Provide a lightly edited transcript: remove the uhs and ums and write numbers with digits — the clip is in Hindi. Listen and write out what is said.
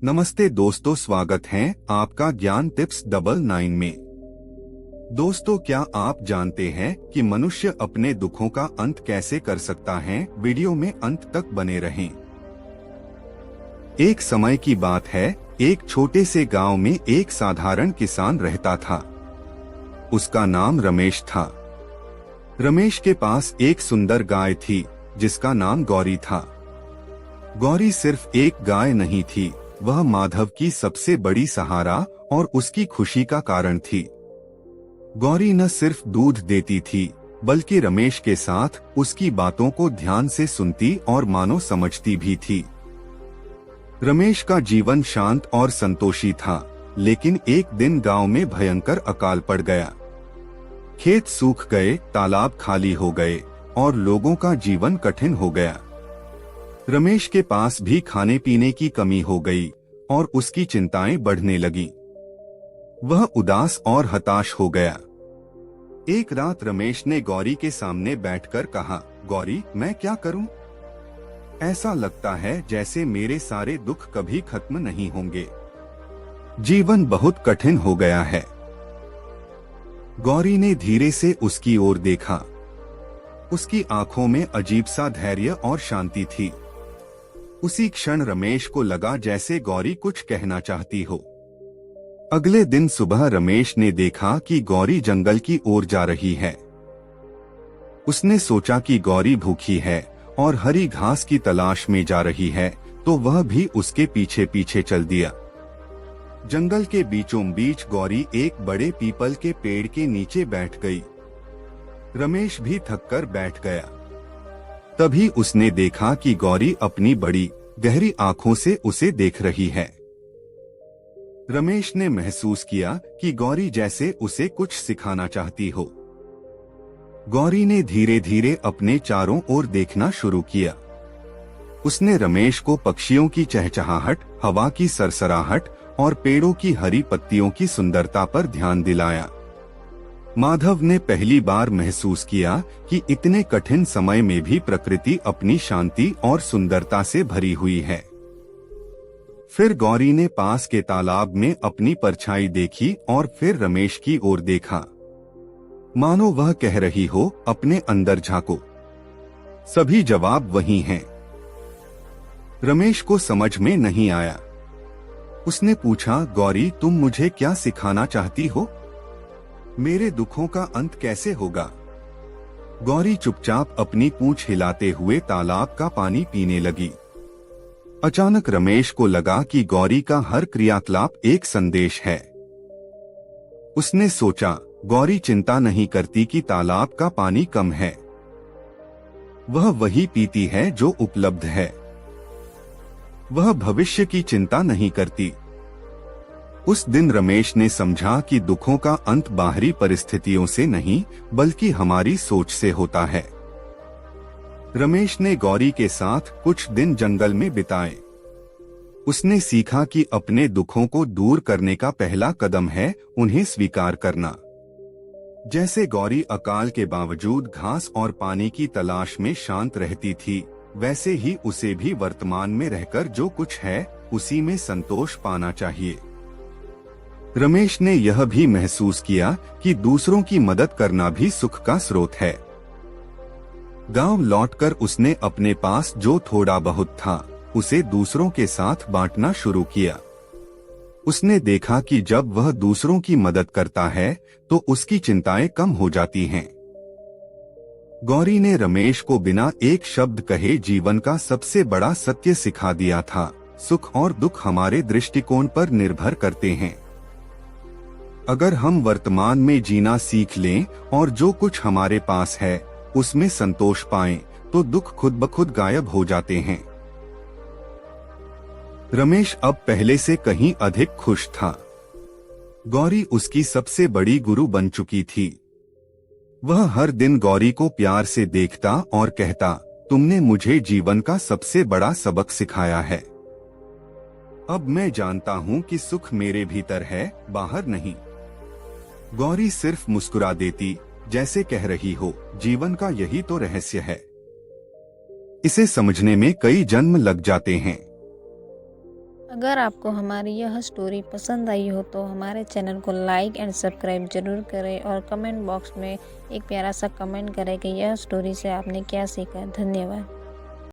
नमस्ते दोस्तों, स्वागत है आपका ज्ञान टिप्स 99 में। दोस्तों, क्या आप जानते हैं कि मनुष्य अपने दुखों का अंत कैसे कर सकता है? वीडियो में अंत तक बने रहें। एक समय की बात है, एक छोटे से गांव में एक साधारण किसान रहता था। उसका नाम रमेश था। रमेश के पास एक सुंदर गाय थी जिसका नाम गौरी था। गौरी सिर्फ एक गाय नहीं थी, वह माधव की सबसे बड़ी सहारा और उसकी खुशी का कारण थी। गौरी न सिर्फ दूध देती थी, बल्कि रमेश के साथ उसकी बातों को ध्यान से सुनती और मानो समझती भी थी। रमेश का जीवन शांत और संतोषी था, लेकिन एक दिन गांव में भयंकर अकाल पड़ गया। खेत सूख गए, तालाब खाली हो गए और लोगों का जीवन कठिन हो गया। रमेश के पास भी खाने पीने की कमी हो गई और उसकी चिंताएं बढ़ने लगी। वह उदास और हताश हो गया। एक रात रमेश ने गौरी के सामने बैठकर कहा, गौरी, मैं क्या करूं? ऐसा लगता है जैसे मेरे सारे दुख कभी खत्म नहीं होंगे। जीवन बहुत कठिन हो गया है। गौरी ने धीरे से उसकी ओर देखा। उसकी आंखों में अजीब सा धैर्य और शांति थी। उसी क्षण रमेश को लगा जैसे गौरी कुछ कहना चाहती हो। अगले दिन सुबह रमेश ने देखा कि गौरी जंगल की ओर जा रही है। उसने सोचा कि गौरी भूखी है और हरी घास की तलाश में जा रही है, तो वह भी उसके पीछे पीछे चल दिया। जंगल के बीचों बीच गौरी एक बड़े पीपल के पेड़ के नीचे बैठ गई। रमेश भी थककर बैठ गया। तभी उसने देखा कि गौरी अपनी बड़ी गहरी आंखों से उसे देख रही है। रमेश ने महसूस किया कि गौरी जैसे उसे कुछ सिखाना चाहती हो। गौरी ने धीरे धीरे अपने चारों ओर देखना शुरू किया। उसने रमेश को पक्षियों की चहचहाहट, हवा की सरसराहट और पेड़ों की हरी पत्तियों की सुंदरता पर ध्यान दिलाया। माधव ने पहली बार महसूस किया कि इतने कठिन समय में भी प्रकृति अपनी शांति और सुंदरता से भरी हुई है। फिर गौरी ने पास के तालाब में अपनी परछाई देखी और फिर रमेश की ओर देखा, मानो वह कह रही हो, अपने अंदर झांको, सभी जवाब वही हैं। रमेश को समझ में नहीं आया। उसने पूछा, गौरी, तुम मुझे क्या सिखाना चाहती हो? मेरे दुखों का अंत कैसे होगा? गौरी चुपचाप अपनी पूंछ हिलाते हुए तालाब का पानी पीने लगी। अचानक रमेश को लगा कि गौरी का हर क्रियाकलाप एक संदेश है। उसने सोचा, गौरी चिंता नहीं करती कि तालाब का पानी कम है। वह वही पीती है जो उपलब्ध है। वह भविष्य की चिंता नहीं करती। उस दिन रमेश ने समझा कि दुखों का अंत बाहरी परिस्थितियों से नहीं, बल्कि हमारी सोच से होता है। रमेश ने गौरी के साथ कुछ दिन जंगल में बिताए। उसने सीखा कि अपने दुखों को दूर करने का पहला कदम है उन्हें स्वीकार करना। जैसे गौरी अकाल के बावजूद घास और पानी की तलाश में शांत रहती थी, वैसे ही उसे भी वर्तमान में रहकर जो कुछ है उसी में संतोष पाना चाहिए। रमेश ने यह भी महसूस किया कि दूसरों की मदद करना भी सुख का स्रोत है। गांव लौटकर उसने अपने पास जो थोड़ा बहुत था, उसे दूसरों के साथ बांटना शुरू किया। उसने देखा कि जब वह दूसरों की मदद करता है, तो उसकी चिंताएं कम हो जाती हैं। गौरी ने रमेश को बिना एक शब्द कहे जीवन का सबसे बड़ा सत्य सिखा दिया था, सुख और दुख हमारे दृष्टिकोण पर निर्भर करते हैं। अगर हम वर्तमान में जीना सीख लें और जो कुछ हमारे पास है उसमें संतोष पाएं, तो दुख खुद ब खुद गायब हो जाते हैं। रमेश अब पहले से कहीं अधिक खुश था। गौरी उसकी सबसे बड़ी गुरु बन चुकी थी। वह हर दिन गौरी को प्यार से देखता और कहता, तुमने मुझे जीवन का सबसे बड़ा सबक सिखाया है। अब मैं जानता हूँ कि सुख मेरे भीतर है, बाहर नहीं। गौरी सिर्फ मुस्कुरा देती, जैसे कह रही हो, जीवन का यही तो रहस्य है। इसे समझने में कई जन्म लग जाते हैं। अगर आपको हमारी यह स्टोरी पसंद आई हो तो हमारे चैनल को लाइक एंड सब्सक्राइब ज़रूर करें और कमेंट बॉक्स में एक प्यारा सा कमेंट करें कि यह स्टोरी से आपने क्या सीखा। धन्यवाद।